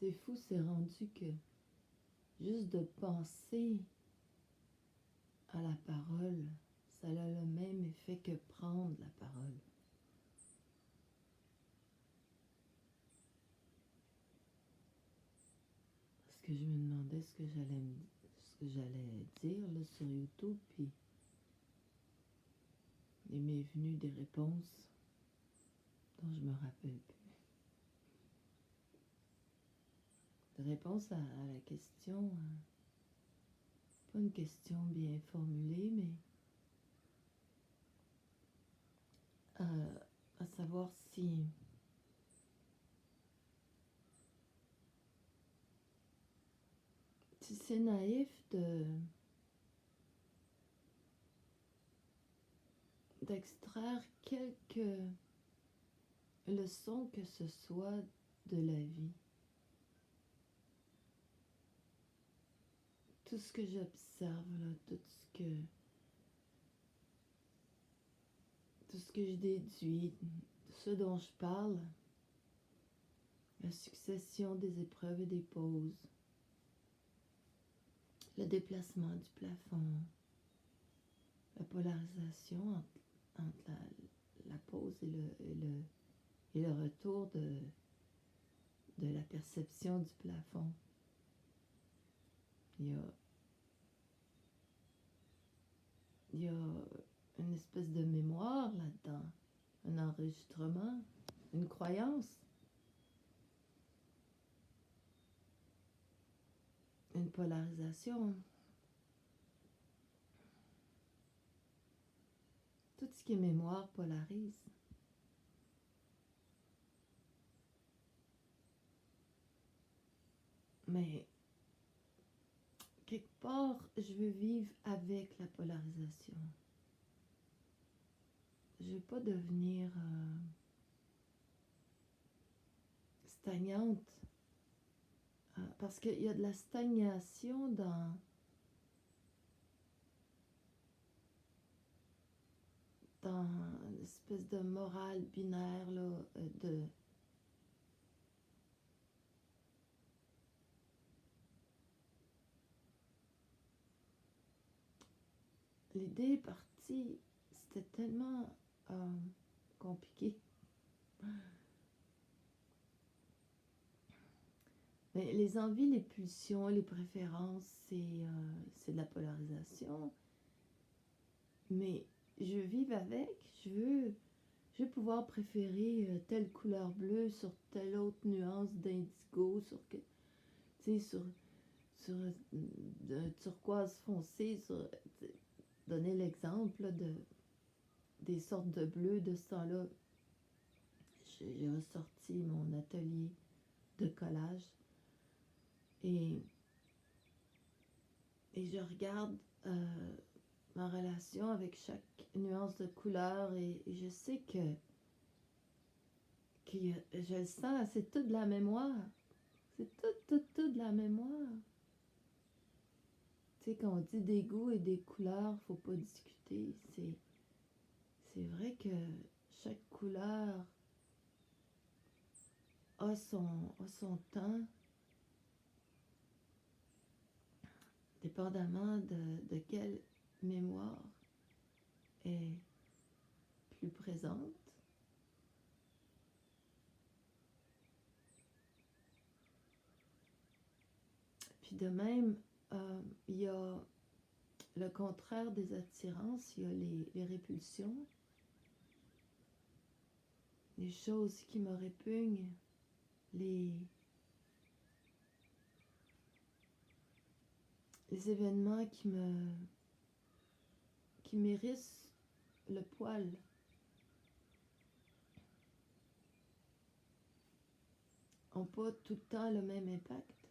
C'est fou, c'est rendu que juste de penser à la parole, ça a le même effet que prendre la parole. Parce que je me demandais ce que j'allais dire là, sur YouTube, puis il m'est venu des réponses dont je me rappelle plus. Des réponses à la question, pas une question bien formulée, mais à savoir si c'est naïf d'extraire quelques leçons que ce soit de la vie. Tout ce que j'observe, là, tout ce que je déduis, ce dont je parle, la succession des épreuves et des pauses, le déplacement du plafond, la polarisation entre la pause et le retour de la perception du plafond. Il y a une espèce de mémoire là-dedans, un enregistrement, une croyance, une polarisation. Tout ce qui est mémoire polarise. Mais quelque part, je veux vivre avec la polarisation. Je ne veux pas devenir stagnante. Parce qu'il y a de la stagnation dans une espèce de morale binaire là, de l'idée est partie, c'était tellement compliqué. Mais les envies, les pulsions, les préférences, c'est de la polarisation. Mais je veux vivre avec, je veux pouvoir préférer telle couleur bleue sur telle autre nuance d'indigo, sur de turquoise foncé, donner l'exemple là, des sortes de bleus de ce temps-là. J'ai ressorti mon atelier de collage et je regarde ma relation avec chaque nuance de couleur et je sais que je le sens, c'est tout de la mémoire. C'est tout de la mémoire. Tu sais, quand on dit des goûts et des couleurs, faut pas discuter. C'est vrai que chaque couleur a son temps, dépendamment de quelle mémoire est plus présente. Puis de même, il y a le contraire des attirances, il y a les répulsions, les choses qui me répugnent, les événements qui m'hérissent le poil. N'ont pas tout le temps le même impact.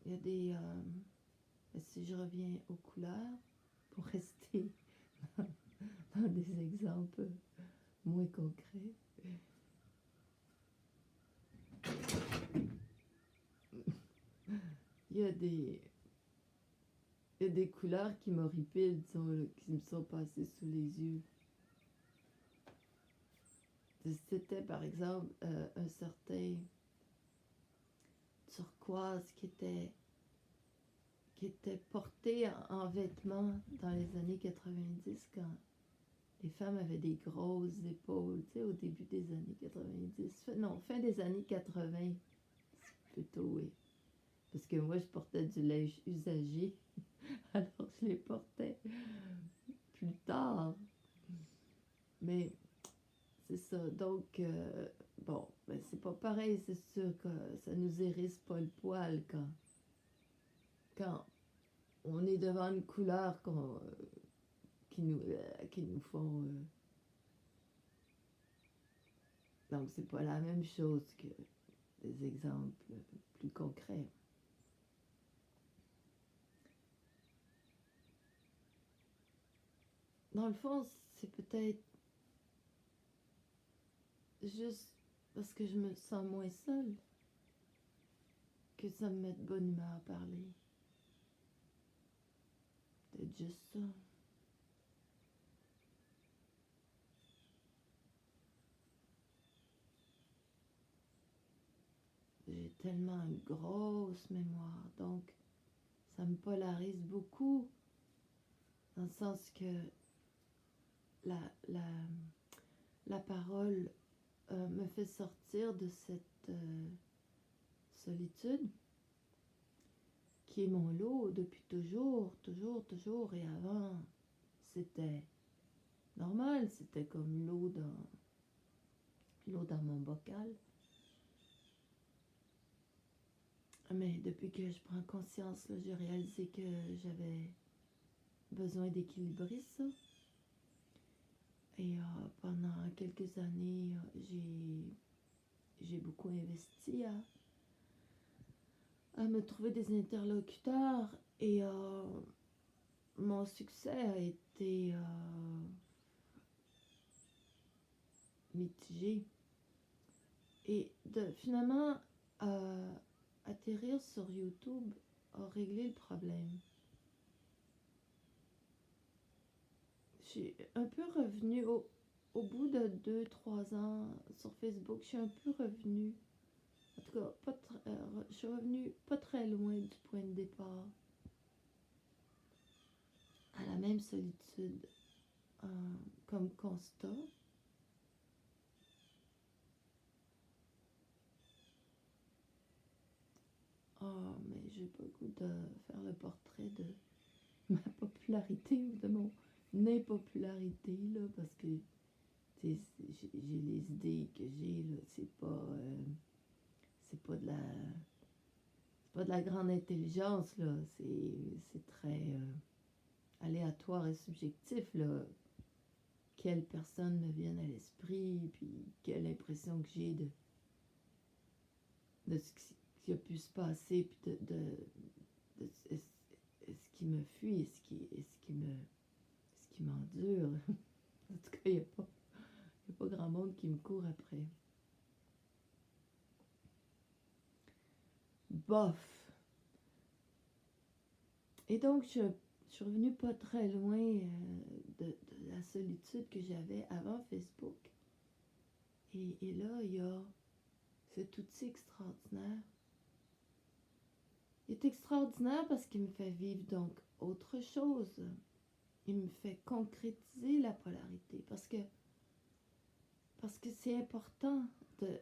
Il y a si je reviens aux couleurs, pour rester dans des exemples moins concrets, il y a des couleurs qui m'horripilent, disons, qui me sont passées sous les yeux. C'était par exemple un certain turquoise qui était porté en vêtements dans les années 90 quand les femmes avaient des grosses épaules, tu sais, au début des années 90. Non, fin des années 80, plutôt, oui. Parce que moi, je portais du linge usagé, alors je les portais plus tard. Mais c'est ça. Donc, bon, ben, c'est pas pareil, c'est sûr que ça nous hérisse pas le poil quand on est devant une couleur qui nous font. Donc, c'est pas la même chose que des exemples plus concrets. Dans le fond, c'est peut-être juste parce que je me sens moins seule que ça me met de bonne humeur à parler. Peut-être juste ça. J'ai tellement une grosse mémoire, donc ça me polarise beaucoup, dans le sens que la, la, la parole me fait sortir de cette solitude qui est mon lot depuis toujours, toujours, toujours. Et avant, c'était normal, c'était comme l'eau dans mon bocal. Mais depuis que je prends conscience, là, j'ai réalisé que j'avais besoin d'équilibrer ça. Et pendant quelques années, j'ai beaucoup investi à me trouver des interlocuteurs et mon succès a été mitigé. Et de finalement atterrir sur YouTube a réglé le problème. Je suis un peu revenue au bout de 2-3 ans sur Facebook, je suis un peu revenue. En tout cas, je suis revenue pas très loin du point de départ, à la même solitude comme constat. Ah, mais j'ai pas le goût de faire le portrait de ma popularité ou de mon impopularité, là, parce que j'ai les idées que j'ai, là, c'est pas de la c'est pas de la grande intelligence, là, c'est très aléatoire et subjectif, là. Quelles personnes me viennent à l'esprit, puis quelle impression que j'ai de ce qui a pu se passer, puis de ce qui me fuit, ce qui m'endure. En tout cas, il n'y a pas grand monde qui me court après. Bof. Et donc, je suis revenue pas très loin de la solitude que j'avais avant Facebook. Et là, il y a cet outil extraordinaire. Il est extraordinaire parce qu'il me fait vivre donc autre chose. Il me fait concrétiser la polarité. Parce que c'est important de...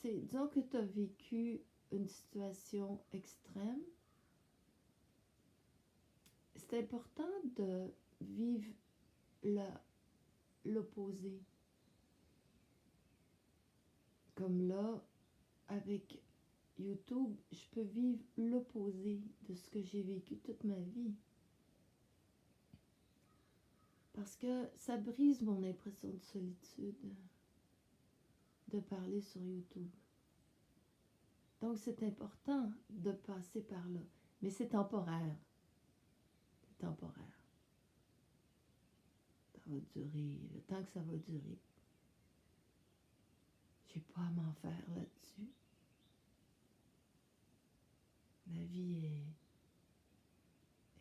Disons que tu as vécu une situation extrême. C'est important de vivre l'opposé. Comme là, avec YouTube, je peux vivre l'opposé de ce que j'ai vécu toute ma vie. Parce que ça brise mon impression de solitude de parler sur YouTube. Donc c'est important de passer par là. Mais c'est temporaire. C'est temporaire. Ça va durer le temps que ça va durer. J'ai pas à m'en faire là-dessus. La vie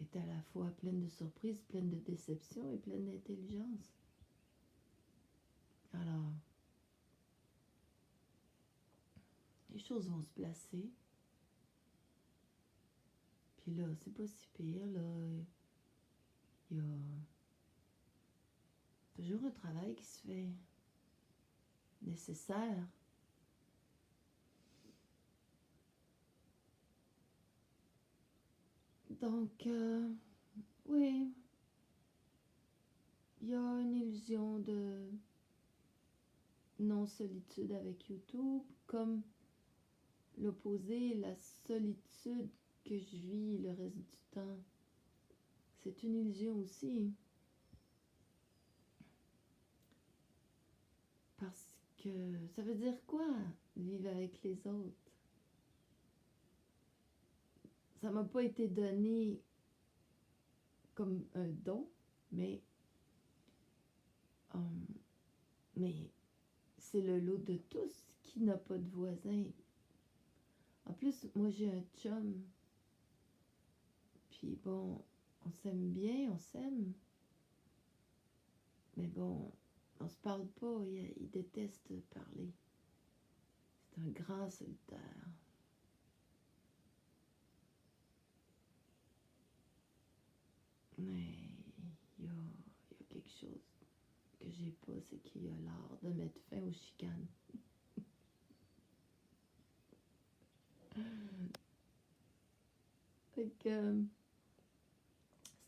est à la fois pleine de surprises, pleine de déceptions et pleine d'intelligence. Alors, choses vont se placer. Puis là, c'est pas si pire, là. Il y a toujours un travail qui se fait nécessaire. Donc, oui, il y a une illusion de non-solitude avec YouTube, comme l'opposé, la solitude que je vis le reste du temps. C'est une illusion aussi. Parce que ça veut dire quoi, vivre avec les autres? Ça m'a pas été donné comme un don, mais mais c'est le lot de tous qui n'a pas de voisin. En plus, moi j'ai un chum, puis bon, on s'aime bien, on s'aime, mais bon, on se parle pas, il déteste parler. C'est un grand solitaire. Mais il y a quelque chose que j'ai pas, c'est qu'il a l'art de mettre fin aux chicanes. Fait que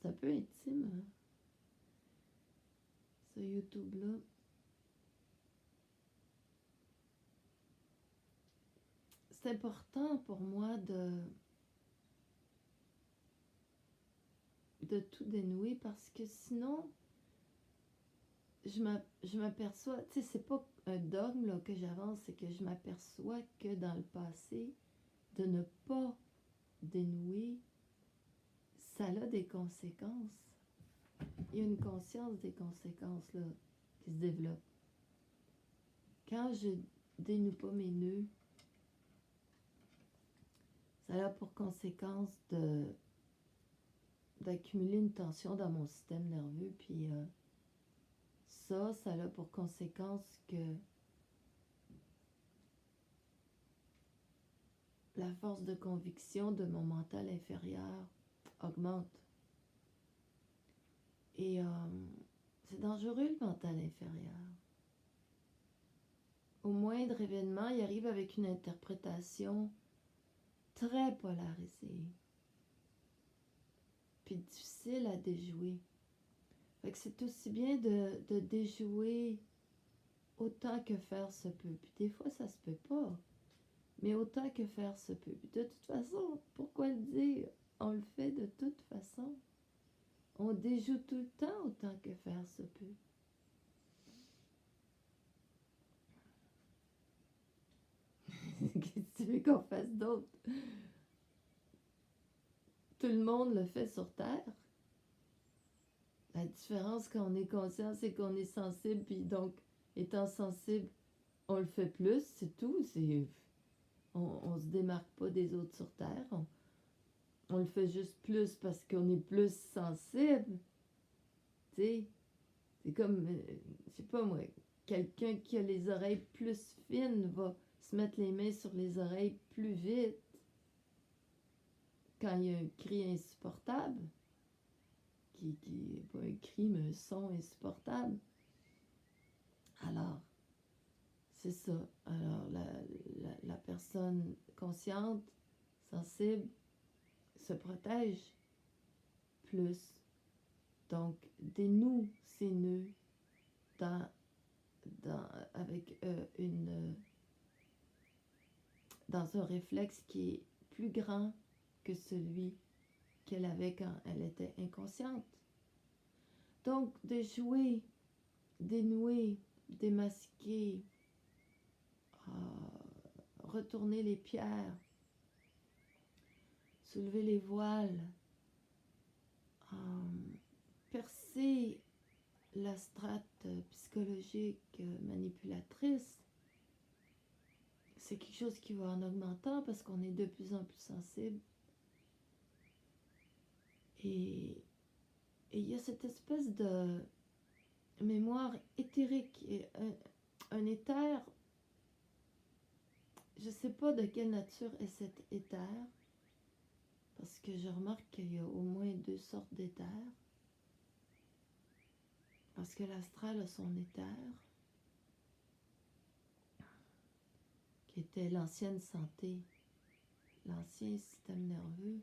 c'est un peu intime, hein, ce YouTube-là. C'est important pour moi de tout dénouer parce que sinon, je m'aperçois, tu sais, c'est pas un dogme là, que j'avance, c'est que je m'aperçois que dans le passé, de ne pas dénouer, ça a des conséquences. Il y a une conscience des conséquences là, qui se développe. Quand je dénoue pas mes nœuds, ça a pour conséquence d'accumuler une tension dans mon système nerveux, puis ça a pour conséquence que la force de conviction de mon mental inférieur augmente. Et c'est dangereux le mental inférieur. Au moindre événement, il arrive avec une interprétation très polarisée, puis difficile à déjouer. Fait que c'est aussi bien de déjouer autant que faire se peut. Puis des fois, ça se peut pas. Mais autant que faire se peut. Puis de toute façon, pourquoi le dire? On le fait de toute façon. On déjoue tout le temps autant que faire se peut. Qu'est-ce que tu veux qu'on fasse d'autre? Tout le monde le fait sur Terre. La différence quand on est conscient, c'est qu'on est sensible, puis donc, étant sensible, on le fait plus, c'est tout. On se démarque pas des autres sur Terre. On le fait juste plus parce qu'on est plus sensible. Tu sais, c'est comme, je sais pas moi, quelqu'un qui a les oreilles plus fines va se mettre les mains sur les oreilles plus vite quand il y a un cri insupportable. Qui n'est pas un cri, mais un son insupportable. Alors, c'est ça. Alors, la personne consciente, sensible, se protège plus. Donc, dénoue ses nœuds avec dans un réflexe qui est plus grand que celui qu'elle avait quand elle était inconsciente. Donc, déjouer, dénouer, démasquer, retourner les pierres, soulever les voiles, percer la strate psychologique manipulatrice, c'est quelque chose qui va en augmentant parce qu'on est de plus en plus sensible. Et il y a cette espèce de mémoire éthérique, et un éther, je sais pas de quelle nature est cet éther, parce que je remarque qu'il y a au moins deux sortes d'éther, parce que l'astral a son éther, qui était l'ancienne santé, l'ancien système nerveux.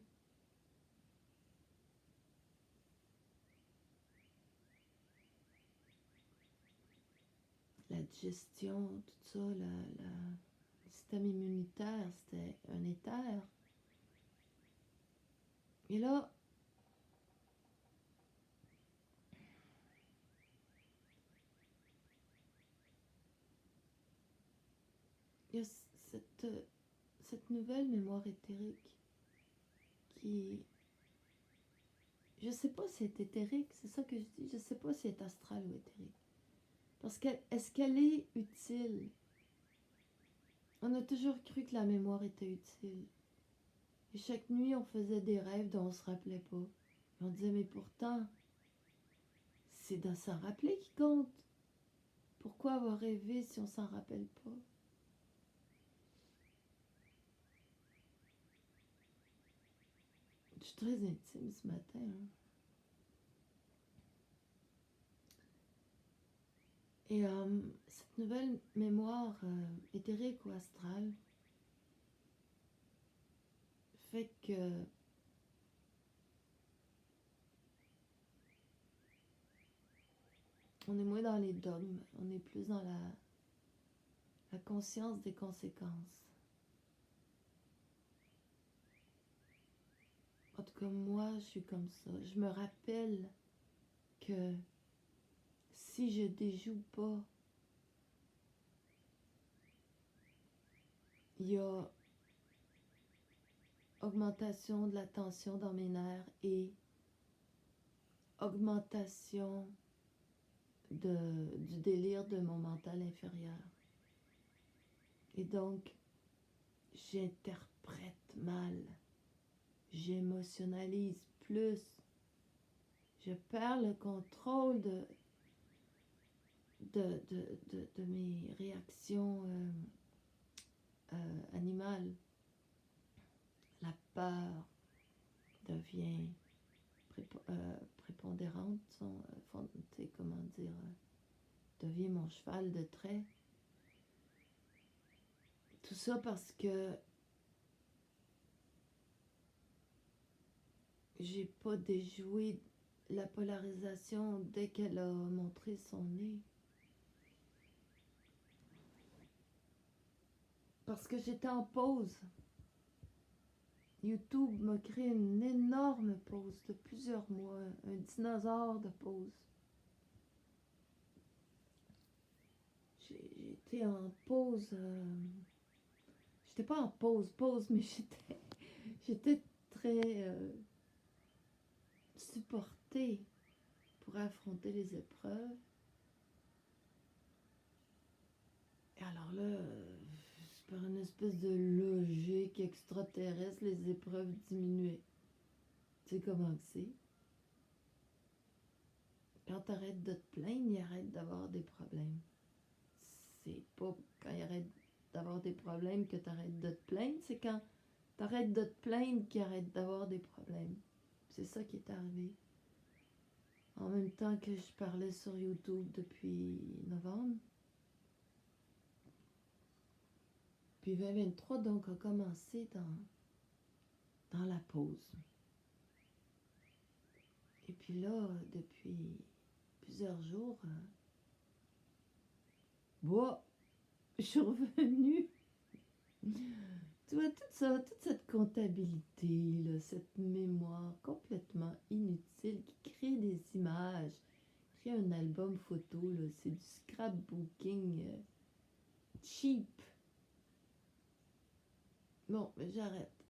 La digestion, tout ça, le système immunitaire, c'était un éther. Et là, il y a cette nouvelle mémoire éthérique qui... Je sais pas si c'est éthérique, c'est ça que je dis. Je sais pas si c'est astral ou éthérique. Parce que, est-ce qu'elle est utile? On a toujours cru que la mémoire était utile. Et chaque nuit, on faisait des rêves dont on se rappelait pas. Et on disait, mais pourtant, c'est de s'en rappeler qui compte. Pourquoi avoir rêvé si on s'en rappelle pas? Je suis très intime ce matin. Hein. Et cette nouvelle mémoire éthérique ou astrale fait que on est moins dans les dogmes, on est plus dans la conscience des conséquences. En tout cas, moi, je suis comme ça. Je me rappelle que si je déjoue pas, il y a augmentation de la tension dans mes nerfs et augmentation du délire de mon mental inférieur. Et donc, j'interprète mal, j'émotionnalise plus, je perds le contrôle de mes réactions animales. La peur devient prépondérante, comment dire, devient mon cheval de trait. Tout ça parce que j'ai pas déjoué la polarisation dès qu'elle a montré son nez. Parce que j'étais en pause. YouTube m'a créé une énorme pause de plusieurs mois, un dinosaure de pause. J'ai été en pause. J'étais pas en pause, mais j'étais très supportée pour affronter les épreuves. Et alors là, par une espèce de logique extraterrestre, les épreuves diminuaient. Tu sais comment c'est? Quand t'arrêtes de te plaindre, il arrête d'avoir des problèmes. C'est pas quand il arrête d'avoir des problèmes que t'arrêtes de te plaindre, c'est quand t'arrêtes de te plaindre qu'il arrête d'avoir des problèmes. C'est ça qui est arrivé. En même temps que je parlais sur YouTube depuis novembre. Puis 2023 donc a commencé dans la pause. Et puis là, depuis plusieurs jours, je suis revenue. Tu vois, tout ça, toute cette comptabilité, là, cette mémoire complètement inutile qui crée des images, crée un album photo, là, c'est du scrapbooking cheap. Bon, mais j'arrête.